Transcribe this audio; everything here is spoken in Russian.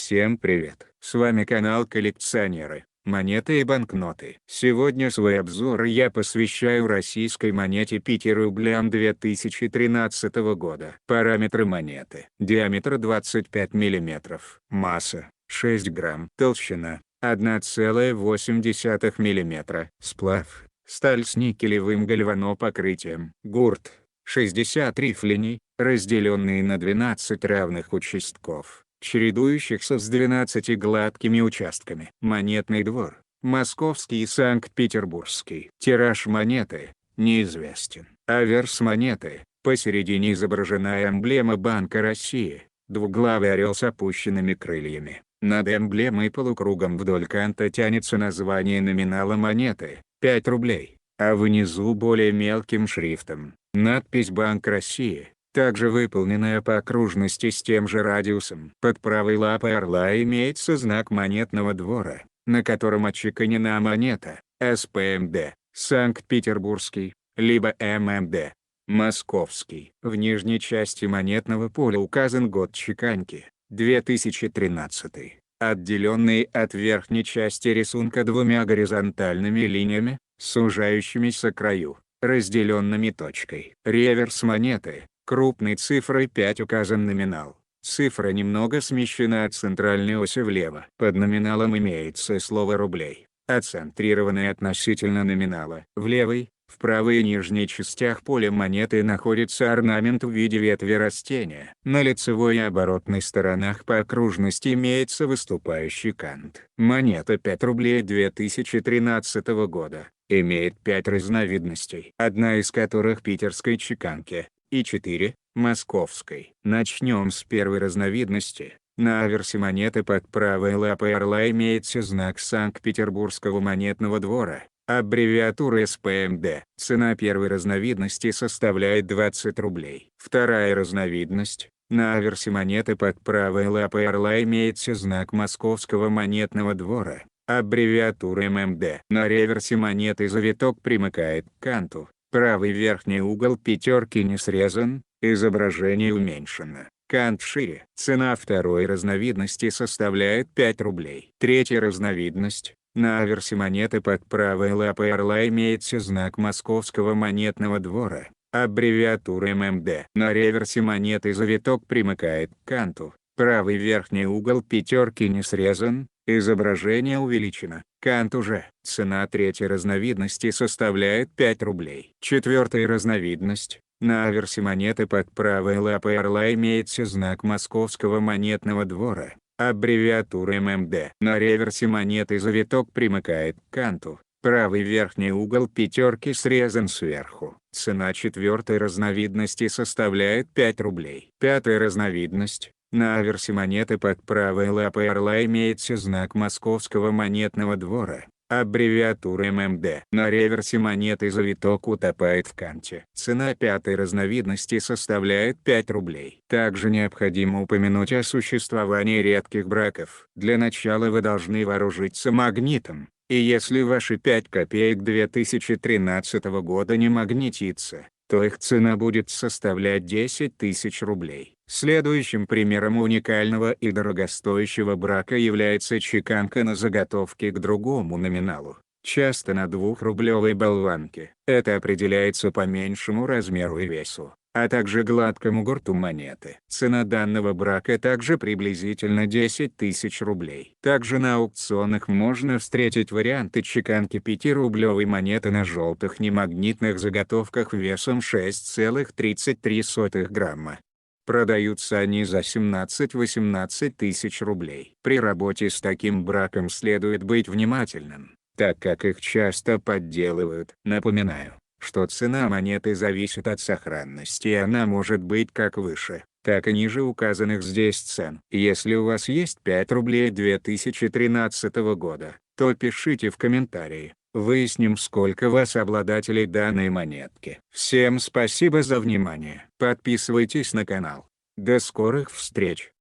Всем привет! С вами канал Коллекционеры, монеты и банкноты. Сегодня свой обзор я посвящаю российской монете 5 рублям 2013 года. Параметры монеты: диаметр 25 мм, масса 6 грамм, толщина 1,8 мм, сплав сталь с никелевым гальванопокрытием, гурт 60 рифлений, разделенные на 12 равных участков, чередующихся с 12 гладкими участками. Монетный двор: Московский и Санкт-Петербургский. Тираж монеты неизвестен. Аверс монеты: посередине изображена эмблема Банка России, двуглавый орел с опущенными крыльями. Над эмблемой полукругом вдоль канта тянется название номинала монеты — 5 рублей, а внизу более мелким шрифтом надпись «Банк России», также выполненная по окружности с тем же радиусом. Под правой лапой орла имеется знак монетного двора, на котором отчеканена монета СПМД Санкт-Петербургский, либо ММД Московский. В нижней части монетного поля указан год чеканки — 2013, отделенный от верхней части рисунка двумя горизонтальными линиями, сужающимися к краю, разделенными точкой. Реверс монеты: крупной цифрой 5 указан номинал. Цифра немного смещена от центральной оси влево. Под номиналом имеется слово «рублей», отцентрированное относительно номинала. В левой, в правой и нижней частях поля монеты находится орнамент в виде ветви растения. На лицевой и оборотной сторонах по окружности имеется выступающий кант. Монета 5 рублей 2013 года имеет 5 разновидностей, одна из которых питерской чеканки, и 4 – московской. Начнем с первой разновидности. На аверсе монеты под правой лапой орла имеется знак Санкт-Петербургского монетного двора, аббревиатура СПМД. Цена первой разновидности составляет 20 рублей. Вторая разновидность. На аверсе монеты под правой лапой орла имеется знак Московского монетного двора, аббревиатура ММД. На реверсе монеты завиток примыкает к канту. Правый верхний угол пятерки не срезан, изображение уменьшено. Кант шире. Цена второй разновидности составляет 5 рублей. Третья разновидность. На аверсе монеты под правой лапой орла имеется знак Московского монетного двора, аббревиатура ММД. На реверсе монеты завиток примыкает к канту. Правый верхний угол пятерки не срезан, изображение увеличено. Кант уже. Цена третьей разновидности составляет 5 рублей. Четвертая разновидность. На аверсе монеты под правой лапой орла имеется знак Московского монетного двора, аббревиатура ММД. На реверсе монеты завиток примыкает к канту. Правый верхний угол пятерки срезан сверху. Цена четвертой разновидности составляет 5 рублей. Пятая разновидность. На аверсе монеты под правой лапой орла имеется знак Московского монетного двора, аббревиатура ММД. На реверсе монеты завиток утопает в канте. Цена пятой разновидности составляет 5 рублей. Также необходимо упомянуть о существовании редких браков. Для начала вы должны вооружиться магнитом, и если ваши 5 копеек 2013 года не магнитится, то их цена будет составлять 10 тысяч рублей. Следующим примером уникального и дорогостоящего брака является чеканка на заготовке к другому номиналу, часто на 2-рублевой болванке. Это определяется по меньшему размеру и весу, а также гладкому гурту монеты. Цена данного брака также приблизительно 10 тысяч рублей. Также на аукционах можно встретить варианты чеканки 5-рублевой монеты на желтых немагнитных заготовках весом 6,33 грамма. Продаются они за 17-18 тысяч рублей. При работе с таким браком следует быть внимательным, так как их часто подделывают. Напоминаю, что цена монеты зависит от сохранности, и она может быть как выше, так и ниже указанных здесь цен. Если у вас есть 5 рублей 2013 года, то пишите в комментарии. Выясним, сколько вас обладателей данной монетки. Всем спасибо за внимание. Подписывайтесь на канал. До скорых встреч!